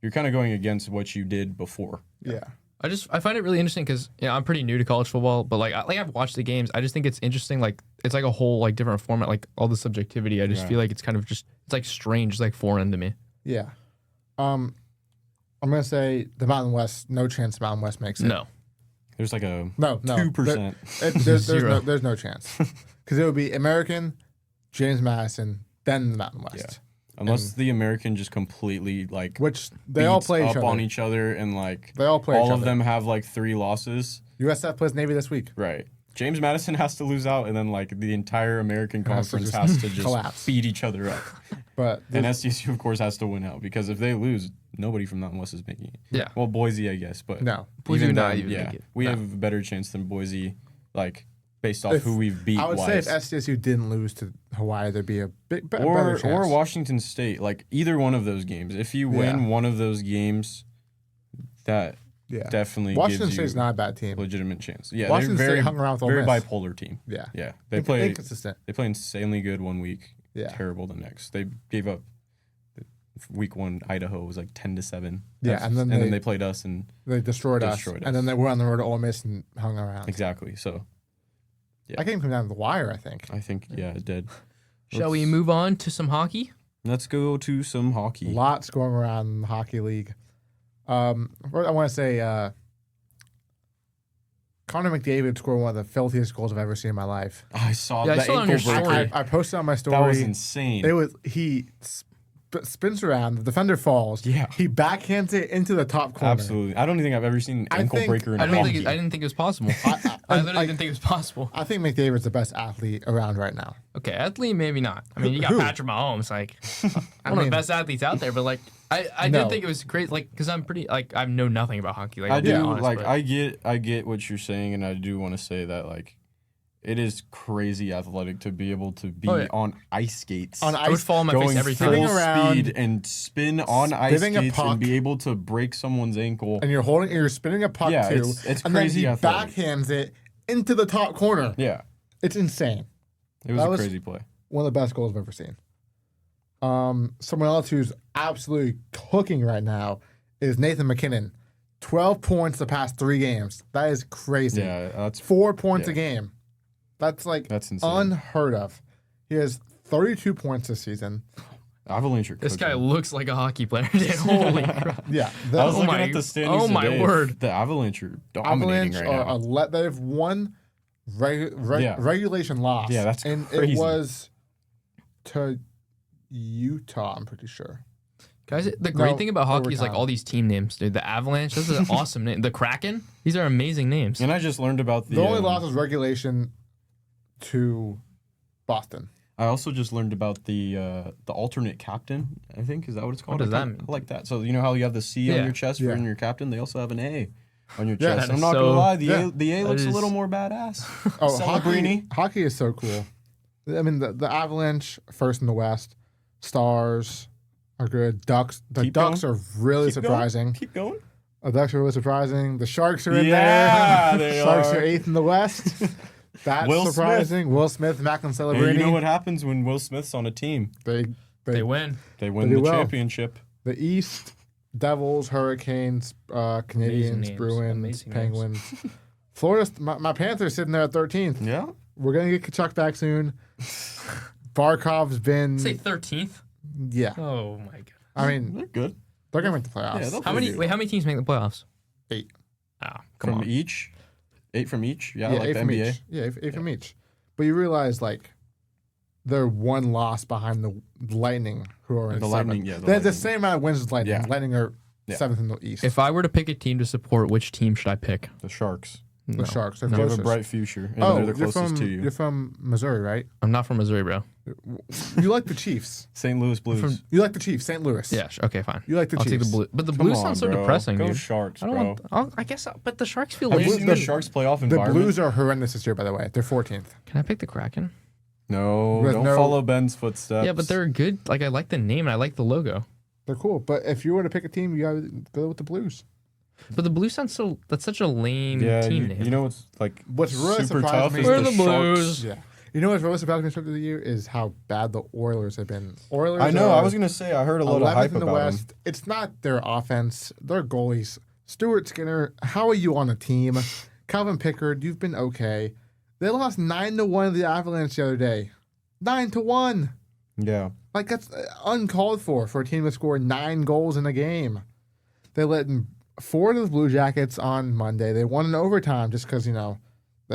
you're kind of going against what you did before. Yeah. I find it really interesting because I'm pretty new to college football, but I've watched the games. I just think it's interesting. Like it's like a whole like different format, like all the subjectivity. I just feel like it's kind of just it's like strange, it's like foreign to me. Yeah. I'm gonna say the Mountain West. No chance the Mountain West makes it. No. There's like a 2%. There's no chance because it would be American, James Madison, then the Mountain West. Yeah. Unless the American just completely which they all play up on each other and they all play all each of other. them have 3 losses. USF plays Navy this week. Right. James Madison has to lose out, and then the entire American conference has to just collapse. beat each other up. And SDSU of course has to win out because if they lose, nobody from Mountain West is making it. Yeah. Well, Boise, I guess, but no, Boise would not even make it. We have a better chance than Boise, based off who we've beat. I would say if SDSU didn't lose to Hawaii, there'd be a better chance. Or Washington State, either one of those games. If you win one of those games, that definitely Washington gives State's you not a bad team. Legitimate chance. Yeah, Washington they're very State hung around with Ole very Miss. bipolar team. Yeah, yeah. They play inconsistent. They play insanely good one week, terrible the next. They gave up. Week 1, Idaho was 10-7. Yeah, and then they played us and they destroyed us. And then they were on the road to Ole Miss and hung around. Exactly. So. Yeah. That game came down to the wire, I think. It did. Shall we move on to some hockey? Let's go to some hockey. Lots going around in the hockey league. I want to say Connor McDavid scored one of the filthiest goals I've ever seen in my life. I saw that. I saw on your story. I posted on my story. That was insane. He spins around, the defender falls. Yeah. He backhands it into the top corner. Absolutely. I don't even think I've ever seen an ankle breaker in hockey. I didn't think it was possible. I literally didn't think it was possible. I think McDavid's the best athlete around right now. Okay, athlete maybe not. I mean, you got Patrick Mahomes, one of the best athletes out there, but I did think it was great, because I'm pretty, I know nothing about hockey. I do, I get what you're saying, and I do want to say that, it is crazy athletic to be able to be on ice skates. On ice, I would fall on my face every time. Going full speed and spin on ice skates and be able to break someone's ankle. And you're spinning a puck too. It's and crazy then he backhands it into the top corner. Yeah. It's insane. It was a crazy play. One of the best goals I've ever seen. Someone else who's absolutely cooking right now is Nathan McKinnon. 12 points the past 3 games. That is crazy. Yeah, that's 4 points a game. That's insane. Unheard of. He has 32 points this season. Avalanche are This guy looks like a hockey player. Holy crap. Yeah. I was looking at the standings Oh, my today. word. The Avalanche are dominating right now. They've won regulation loss. Yeah, that's and crazy. It was to Utah, I'm pretty sure. Guys, the great thing about hockey is all these team names, dude. The Avalanche, this is an awesome name. The Kraken, these are amazing names. And I just learned about the only loss was regulation to Boston. I also just learned about the alternate captain, I think. Is that what it's called? What does that mean? I like that. So you know how you have the C on your chest for your captain? They also have an A on your chest. I'm not going to lie. The A looks a little more badass. Oh, hockey is so cool. I mean, the Avalanche, first in the West. Stars are good. Ducks. The Ducks are really surprising. Keep going. The Ducks are really surprising. The Sharks are in there. Yeah, they Sharks are 8th in the West. That's surprising. Will Smith, Macklin Celebrini. You know what happens when Will Smith's on a team? They win. They win the championship. The East, Devils, Hurricanes, Canadians, Bruins, Penguins. Florida, my Panthers sitting there at 13th. Yeah. We're going to get Kachuk back soon. Barkov's been... Say 13th? Yeah. Oh, my God. I mean... They're good. They're going to make the playoffs. Yeah, how many teams make the playoffs? 8. Oh, come on. From each? 8 from each. Yeah, like 8 the from NBA. each. Yeah, eight from each. But you realize like they're one loss behind the Lightning, who are in The seventh. Lightning, yeah. They have the same amount of wins as Lightning. Yeah. Lightning are seventh in the East. If I were to pick a team to support, which team should I pick? The Sharks. The Sharks. They're They have a closest. bright future, and they're the closest to you. You're from Missouri, right? I'm not from Missouri, bro. You like the Chiefs. St. Louis Blues. You like the Chiefs, St. Louis. Yeah, okay, fine. You like the I'll take Chiefs. the Blues. But the Come Blues on, sound so bro. depressing, Go dude. Sharks, I bro. don't want. I guess, but the Sharks feel Have you lame. seen the Sharks playoff The environment? Blues are horrendous this year, by the way. They're 14th. Can I pick the Kraken? No, With don't no- follow Ben's footsteps. Yeah, but they're good. Like, I like the name and I like the logo. They're cool. But if you were to pick a team, you got to go with the Blues. But the Blues sounds so. That's such a lame team name. you know what's like What's really super surprised tough me is We're the the Sharks. Blues. Yeah. You know what's really surprised me of the year is how bad the Oilers have been. Oilers I know. are I was gonna say I heard a lot of 11th hype in the about West. them. It's not their offense. Their goalies. Stuart Skinner, how are you on a team? Calvin Pickard, you've been okay. They lost 9-1 to the Avalanche the other day. 9-1. Yeah, Like, that's uncalled for a team to score 9 goals in a game. They let in 4 to the Blue Jackets on Monday. They won in overtime just because, they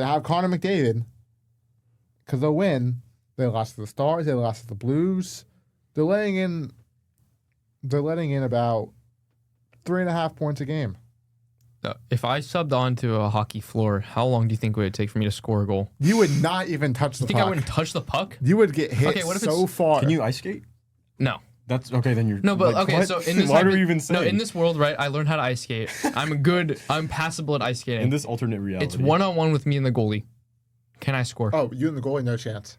have Connor McDavid. Because they'll win. They lost to the Stars. They lost to the Blues. They're letting in about 3.5 points a game. If I subbed onto a hockey floor, how long do you think it would take for me to score a goal? You would not even touch the You think puck. I wouldn't touch the puck? You would get hit Okay, what if so it's- far. can you ice skate? No. That's okay. Then you're No, but like, okay. what? So in this, why do we even say? No, in this world, right? I learned how to ice skate. I'm passable at ice skating. in this alternate reality, It's 1-on-1 with me and the goalie. Can I score? Oh, you and the goalie, no chance.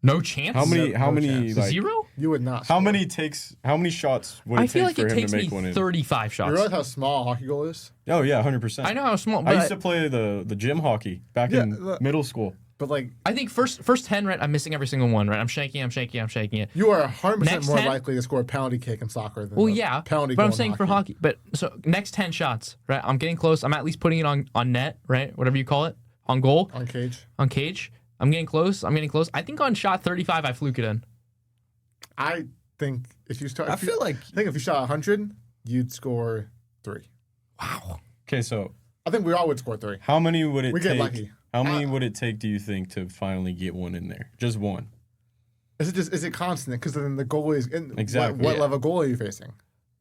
No chance. How many? No How many? chance. Like, Zero? You would not. How score. many takes? How many shots would it I feel take like for it him takes to me make one in? 35 You shots. realize how small a hockey goal is? Oh yeah, 100%. I know how small, I but used to play the gym hockey back Yeah, in middle school. But like, I think first 10, right? I'm missing every single one, right? I'm shaking it. you are 100% Next more 10? likely to score a penalty kick in soccer than Well, a yeah, penalty but goal I'm in saying for hockey. But so next 10 shots, right? I'm getting close. I'm at least putting it on net, right? Whatever you call it, on goal, On cage. on cage. I'm getting close. I think on shot 35, I fluke it in. I think if you start. I feel like I think if you shot 100, you'd score 3. Wow. okay. So I think we all would score 3. how many would it We take? get lucky. How many would it take? Do you think to finally get one in there? Just one. Is it constant? Because then the goalie is in. Exactly. What Yeah. level goal are you facing?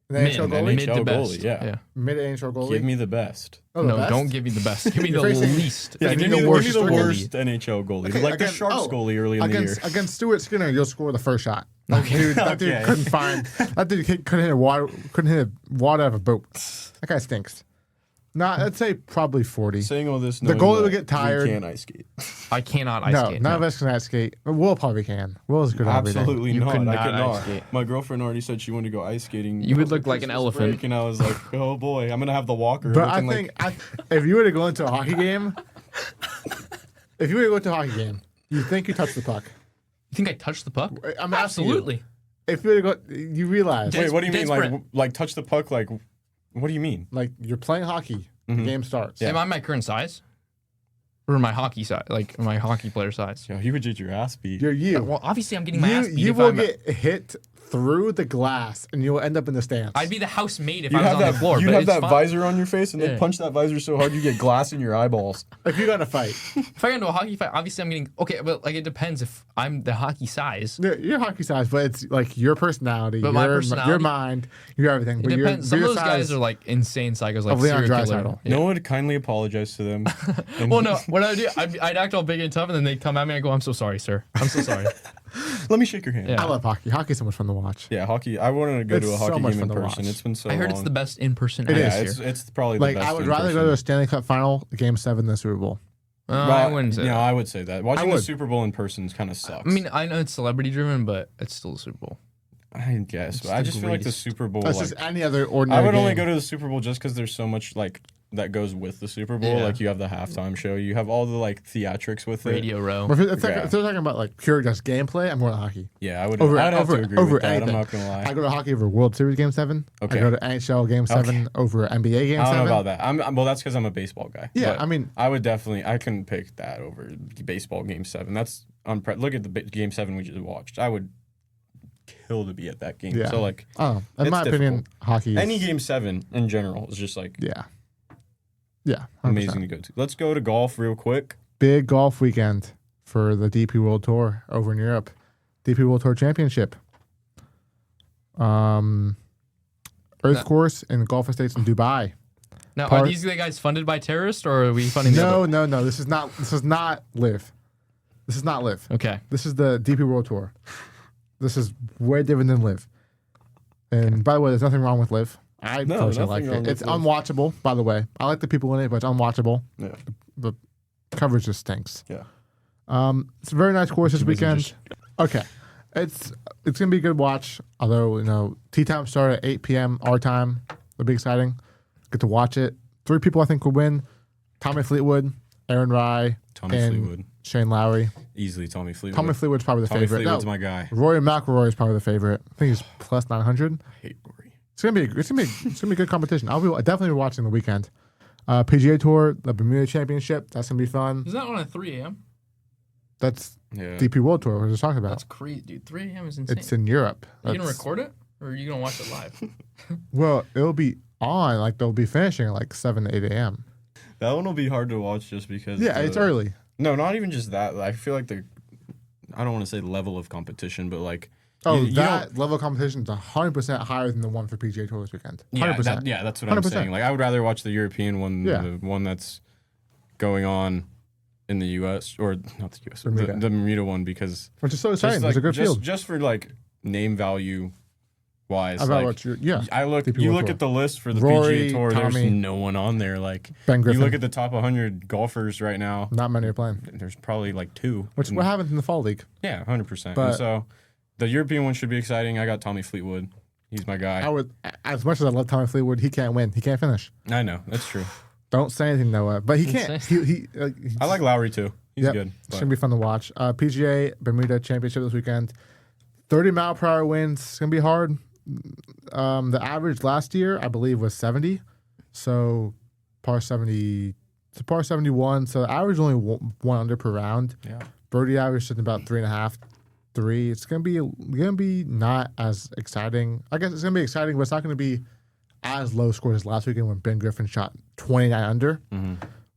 The Mid, NHL man, goalie? mid to NHL best. goalie, yeah. Mid NHL goalie? Give me the best. Oh, the No, best? don't give me the best. Give me the You're facing- least. Yeah, give me the worst worst goalie. NHL goalie. Okay, like the against- Sharks oh, goalie early in the year. Against Stuart Skinner, you'll score the first shot. Okay. That dude Okay. couldn't find. That dude couldn't hit water out of a boat. That guy stinks. I'd say probably 40. Saying all this, The knowing goalie that would get tired. We can't ice skate. I cannot ice No, skate. none of us can ice skate. Will probably can. Will is good at everything. Absolutely You not. could I not could ice not. skate. My girlfriend already said she wanted to go ice skating. You would over look like an Christmas elephant. break, and I was like, oh boy, I'm gonna have the walker. But I looking think if you were to go into a hockey game, you think you touch the puck. You think I touched the puck? I'm asking you. Absolutely. If you were to go, you realize Wait, what do you mean? Dead Like, sprint. like touch the puck? Like, what do you mean? like you're playing hockey. The game starts. Yeah. Am I my current size? Or my hockey size? Like my hockey player size? Yo, you would get your ass beat. You're you. Well, obviously I'm getting my ass beat. You if will I'm, get hit through the glass and you will end up in the stands. I'd be the housemaid if You I was have on that. the floor. You but have it's that fine. visor on your face, and they Yeah. punch that visor so hard you get glass in your eyeballs. if you got to fight, If I get into a hockey fight, obviously I'm getting okay, but like it depends if I'm the hockey size. you're hockey size, but it's like your personality, But my personality- your mind, your everything. It But you're, depends. Some of your those size guys are like insane psychos, like of Leon serial killer. Draisaitl. Yeah. No one would kindly apologize to them. And Well, no. What I do, I'd act all big and tough, and then they'd come at me and I go, "I'm so sorry, sir. I'm so sorry." let me shake your hand. Yeah. I love hockey. Hockey's so much fun to watch. Yeah, hockey. I wanted to go to It's a so hockey much game in fun to person. watch. It's been so I heard long. it's the best in person. It Yeah, is. it's probably Like the best. I would in rather go person. to a Stanley Cup final, Game 7 than the Super Bowl. I wouldn't say. Yeah, that. I would say that. Watching the would. Super Bowl in person kind of sucks. I mean, I know it's celebrity driven, but it's still the Super Bowl. I guess, but I the just feel like the greatest. Super Bowl. That's Like, just any other ordinary I would only game. go to the Super Bowl just because there's so much like that goes with the Super Bowl. Yeah. Like you have the halftime show, you have all the like theatrics with Radio Row. But if Yeah. they're talking about like pure just gameplay, I'm going to hockey. it. Yeah, I would. Over- I'd have over- to agree over with that. anything. I'm not gonna lie. I go to hockey over World Series Game 7. Okay. I go to NHL Game 7 over NBA Game I 7. don't know about that. Well, that's because I'm a baseball guy. Yeah, But I mean- I would definitely. I couldn't pick that over baseball Game 7. That's look at the Game 7 we just watched. I would kill to be at that game. Yeah. So like Oh, in It's my opinion, hockey is... any Game 7 in general is just like Yeah. Yeah, 100%. amazing to go to. Let's go to golf real quick. Big golf weekend for the DP World Tour over in Europe. DP World Tour Championship. Earth Course in Gulf Estates in Dubai. Now, are these guys funded by terrorists, or are we funding them? No. This is not Live. This is not Live. Okay. This is the DP World Tour. This is way different than Live. And by the way, there's nothing wrong with Live. I personally like it. It's unwatchable, by the way. I like the people in it, but it's unwatchable. Yeah. The coverage just stinks. Yeah. It's a very nice course this weekend. Okay. It's gonna be a good watch. Although, tee time start at 8 p.m. our time. It'll be exciting. Get to watch it. 3 people I think will win. Tommy Fleetwood, Aaron Rye, and Shane Lowry. Easily Tommy Fleetwood. Tommy Fleetwood's probably the favorite. Tommy Fleetwood's my guy. Rory McIlroy is probably the favorite. I think he's plus 900. I hate Rory. It's gonna be a good competition. I'll definitely be watching the weekend. PGA Tour, the Bermuda Championship. That's gonna be fun. Is that on at 3 a.m.? That's DP World Tour. We're just talking about. That's crazy, dude. 3 a.m. is insane. It's in Europe. Are you gonna record it, or are you gonna watch it live? Well, it'll be on. Like they'll be finishing at like 7 to 8 a.m. That one will be hard to watch just because. Yeah, it's early. No, not even just that. I feel like I don't want to say level of competition, but like. That level of competition is 100% higher than the one for PGA Tour this weekend. 100%. Yeah, that's what I'm saying. Like, I would rather watch the European one, the one that's going on in the U.S. or not the U.S. The Bermuda one, because which is so exciting. It's a good field. Just for like name value wise. I look at the list for the Rory, PGA Tour. Tommy, there's no one on there. Like Ben Griffin. You look at the top 100 golfers right now. Not many are playing. There's probably like 2. Which is what happens in the fall league. Yeah, 100%. And so the European one should be exciting. I got Tommy Fleetwood. He's my guy. As much as I love Tommy Fleetwood, he can't win. He can't finish. I know. That's true. Don't say anything, Noah. But he can't. I like Lowry too. He's good. It's gonna be fun to watch. PGA Bermuda Championship this weekend. 30-mile-per-hour winds. It's gonna be hard. The average last year, I believe, was 70. So par 70 to par 71. So the average only 1 under per round. Yeah. Birdie average sitting about 3.5, 3. It's gonna be not as exciting. I guess it's gonna be exciting, but it's not gonna be as low scores as last weekend when Ben Griffin shot 29 under,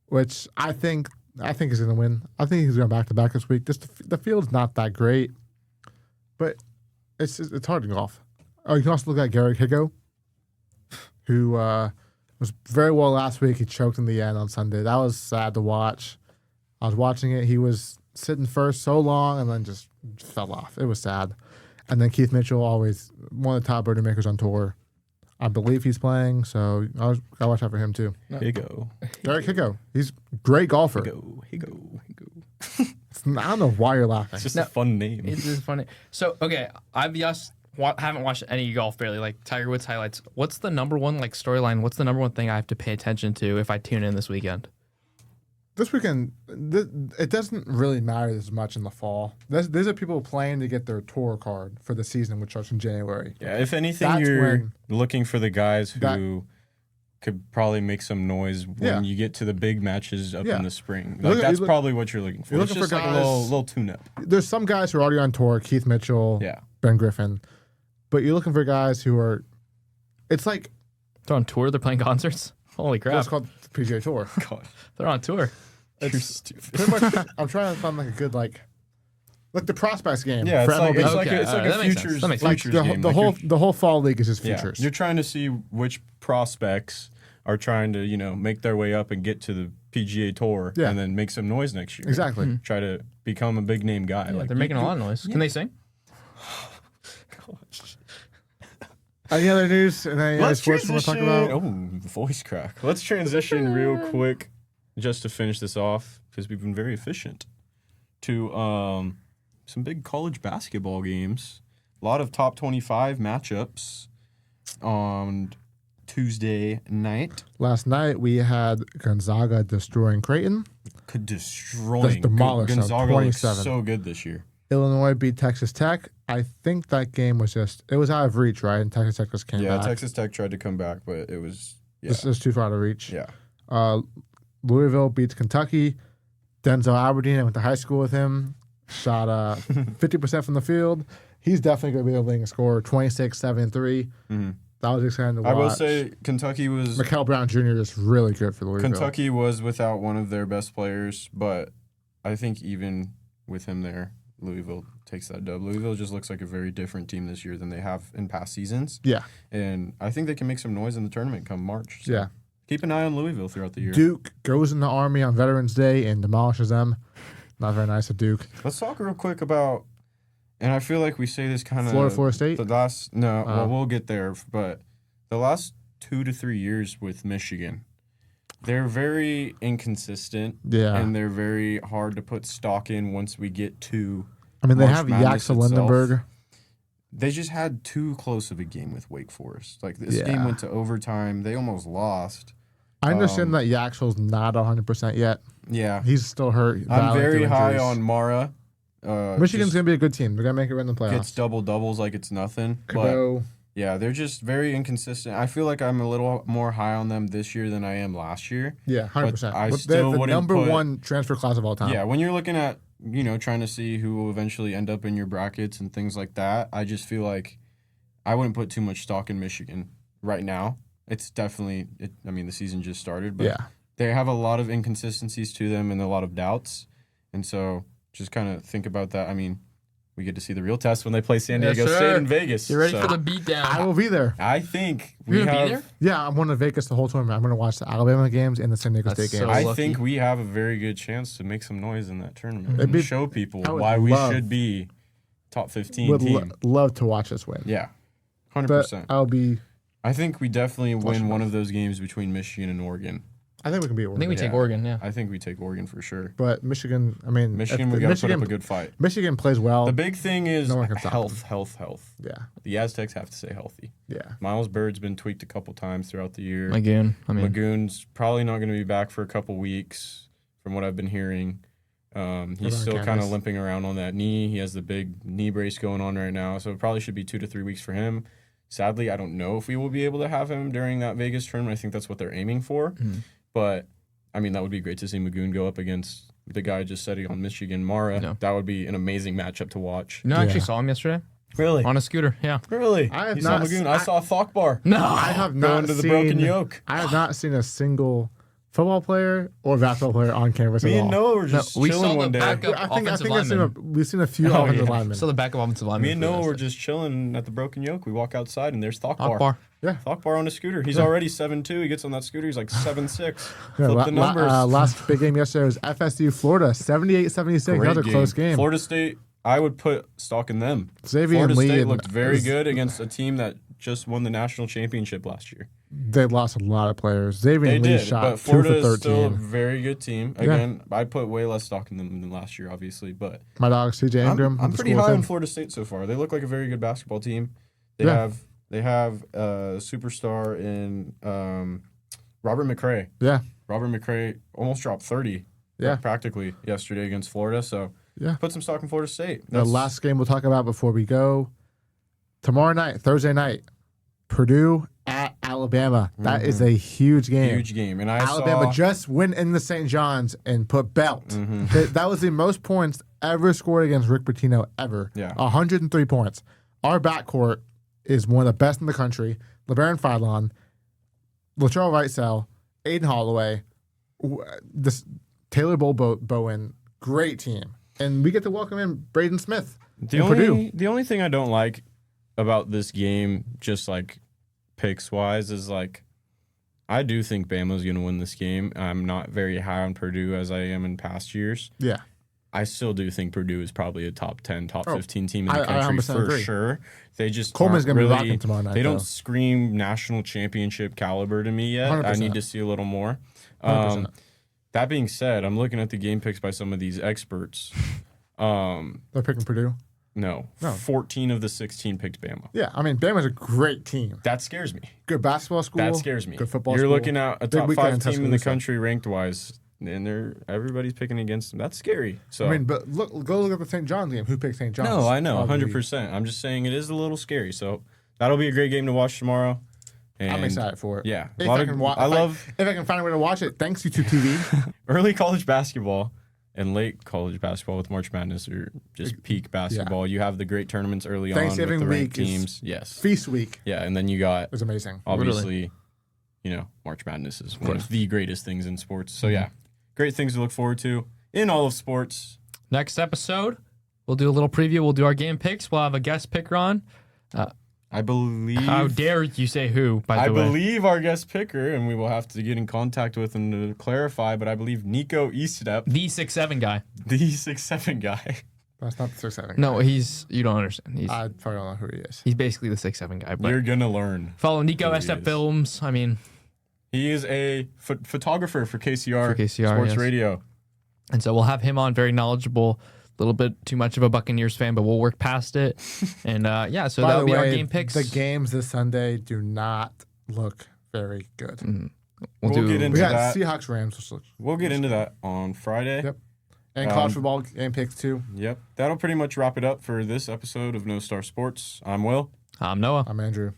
which I think he's going to win. I think he's going back-to-back this week. Just the field's not that great, but it's hard to golf. Oh, you can also look at Garrick Higo, who was very well last week. He choked in the end on Sunday. That was sad to watch. I was watching it. He was sitting first so long and then just fell off. It was sad. And then Keith Mitchell, always one of the top birdie makers on tour. I believe he's playing, so I'll watch out for him too. Higo. Derek Higo. He's a great golfer. Higo. I don't know why you're laughing. It's just a fun name. It's just funny. So, okay, haven't watched any golf barely, like Tiger Woods highlights. What's the number one storyline? What's the number one thing I have to pay attention to if I tune in this weekend? This weekend, it doesn't really matter as much in the fall. These are people playing to get their tour card for the season, which starts in January. Yeah, if anything, you're looking for the guys who could probably make some noise when you get to the big matches up in the spring. Like, that's probably what you're looking for. You're it's looking just for like guys, a little tune-up. There's some guys who are already on tour, Keith Mitchell, Ben Griffin, but you're looking for guys who are, it's like... They're on tour? They're playing concerts? Holy crap. It's called the PGA Tour. God. They're on tour. You're stupid. Pretty much, I'm trying to find like a good like the prospects game. Yeah, for it's like, MLB. it's like a futures game. The whole fall league is just futures. You're trying to see which prospects are trying to make their way up and get to the PGA Tour and then make some noise next year. Exactly. Try to become a big name guy. Yeah, they're making a lot of noise. Can they sing? Gosh. Any other news? And any other sports we want to talk about? Oh, voice crack. Let's transition real quick, just to finish this off, because we've been very efficient, to some big college basketball games. A lot of top 25 matchups on Tuesday night. Last night we had Gonzaga destroying Creighton. Destroying. Gonzaga looks so good this year. Illinois beat Texas Tech. I think that game was it was out of reach, right? And Texas Tech just came back. Yeah, Texas Tech tried to come back, but it was... Yeah. This is too far to reach. Yeah. Louisville beats Kentucky. Denzel Aberdeen, I went to high school with him, shot 50% from the field. He's definitely going to be the leading scorer, 26, 7, and 3. That was exciting to watch. I will say Kentucky was Mikael Brown Jr. is really good for Louisville. Kentucky was without one of their best players, but I think even with him there, Louisville takes that dub. Louisville just looks like a very different team this year than they have in past seasons. Yeah. And I think they can make some noise in the tournament come March. So Yeah. keep an eye on Louisville throughout the year. Duke goes in the Army on Veterans Day and demolishes them. Not very nice of Duke. Let's talk real quick about, and I feel like we say this kind of Florida State? Well, we'll get there, but the last 2 to 3 years with Michigan, they're very inconsistent. Yeah. And they're very hard to put stock in once we get to I mean, they March have Madness Yaxel itself. Lindenberg. They just had too close of a game with Wake Forest. Like, this game went to overtime. They almost lost. I understand that Yaxel's not 100% yet. Yeah. He's still hurt. I'm battling very through high injuries. on Mara. Michigan's going to be a good team. They're going to make it in the playoffs. Gets double-doubles like it's nothing. But, Cadeau. yeah, they're just very inconsistent. I feel like I'm a little more high on them this year than I am last year. Yeah, 100%. I But still they're the wouldn't number put- one transfer class of all time. Yeah, when you're looking at, trying to see who will eventually end up in your brackets and things like that, I just feel like I wouldn't put too much stock in Michigan right now. It's definitely, the season just started, but Yeah. they have a lot of inconsistencies to them and a lot of doubts. And so just kind of think about that. I mean, we get to see the real test when they play San Yes, Diego sir. State in Vegas. You ready So for the beatdown? I will be there. I think You're we gonna have. be there? Yeah, I'm going to Vegas the whole tournament. I'm going to watch the Alabama games and the San Diego That's State so games. I lucky. think we have a very good chance to make some noise in that tournament It'd be- and show people I would why we love- should be top 15 Would team. love to watch us win. Yeah, But 100%. I'll be. I think we definitely win Flush one enough. of those games between Michigan and Oregon. I think we can beat I Oregon. think we take Yeah. Oregon, yeah. I think we take Oregon for sure. But Michigan, I mean, Michigan, if we got to put Michigan, up a good fight. Michigan plays well. The big thing is No one can stop health. Yeah, The Aztecs have to stay healthy. yeah. Miles Bird's been tweaked a couple times throughout the year. Again, Magoon's probably not going to be back for a couple weeks, from what I've been hearing. He's on still kind campus. of limping around on that knee. He has the big knee brace going on right now, so it probably should be 2 to 3 weeks for him. Sadly, I don't know if we will be able to have him during that Vegas tournament. I think that's what they're aiming for. But, that would be great to see Magoon go up against the guy just setting on Michigan, Mara. No. That would be an amazing matchup to watch. I actually Yeah. saw him yesterday Really? on a scooter. Yeah. Really? I have You saw not Magoon? s- I saw Thokbar. No. I have not Going to the seen, Broken Yoke. I have not seen a single football player or basketball player on campus Me at and all. Noah were just we saw chilling the one day. backup I think offensive we've seen a few Oh, offensive yeah. linemen. So the backup offensive lineman. Me and for Noah us. were just chilling at the Broken Yoke. We walk outside and there's Thokbar. Akbar. Yeah. Thokbar on a scooter. He's already 7'2". He gets on that scooter. He's like 7'6". Yeah, Flip the numbers. last big game yesterday was FSU Florida 78-76. Great Another close game. Florida State, I would put stock in them. Xavier Florida and Lee State and- looked very good against a team that just won the national championship last year. They lost a lot of players. Xavier They and Lee did, shot but 2 Florida for is still a 13. very good team. Again, I put way less stock in them than last year, obviously, but My dog CJ Ingram. I'm went to pretty school with high him. on Florida State so far. They look like a very good basketball team. They Yeah. have a superstar in Robert McRae. Yeah, Robert McRae almost dropped 30 Yeah. practically yesterday against Florida. So yeah. put some stock in Florida State. The last game we'll talk about before we go. Tomorrow night, Thursday night, Purdue at Alabama. That is a huge game. huge game. And I Alabama saw just went in the St. John's and put belt. Mm-hmm. That was the most points ever scored against Rick Pitino ever. Yeah. 103 points. Our backcourt is one of the best in the country. LeBaron Fadlon, Latrell Wrightsell, Aiden Holloway, this Taylor Bowen, great team. And we get to welcome in Braden Smith the and Purdue. only thing I don't like about this game, just like picks wise, is like I do think Bama's going to win this game. I'm not very high on Purdue as I am in past years. Yeah. I still do think Purdue is probably a top 10, top 15 team in I the country 100% for agree. sure. They just Coleman's aren't gonna be really, rocking tomorrow night, They don't though. scream national championship caliber to me yet. I 100%. need to see a little more. 100%. That being said, I'm looking at the game picks by some of these experts. They're picking Purdue. No, 14 of the 16 picked Bama. Yeah, I mean, Bama's a great team. That scares me. Good basketball school. That scares me. Good football You're school. looking at a Big top weekend 5 team in the Tuscaloosa. country ranked wise, and everybody's picking against them. That's scary. So I mean, but go look at the St. John's game. Who picked St. John's? no, I know, Probably- 100%. I'm just saying it is a little scary. So that'll be a great game to watch tomorrow. And I'm excited for it. Yeah, If I can I love if I can find a way to watch it, thanks YouTube TV. early college basketball. and late college basketball with March Madness or just peak basketball. You have the great tournaments early on with Thanksgiving the ranked week teams. Yes. Feast week. Yeah, and then you got It was amazing. obviously, March Madness is one of the greatest things in sports. So yeah, great things to look forward to in all of sports. Next episode, we'll do a little preview. We'll do our game picks. We'll have a guest picker on. I believe. How dare you say who, by I the way. believe our guest picker, and we will have to get in contact with him to clarify, but I believe Nico Eastep, The 6'7" guy. the 6'7" guy. That's not the 6'7". No, you don't understand. I probably don't know who he is. He's basically the 6'7" guy. But You're going to learn. follow Nico who he Estep is. Films. I mean, He is a photographer for KCR, For KCR, Sports yes. Radio. and so we'll have him on, very knowledgeable. A little bit too much of a Buccaneers fan, but we'll work past it. And so By that'll the be our way, game picks. The games this Sunday do not look very good. We'll get into We got that. Seahawks Rams, which look, We'll get into that on Friday. Yep. and college football game picks too. Yep. That'll pretty much wrap it up for this episode of No Star Sports. I'm Will. I'm Noah. I'm Andrew.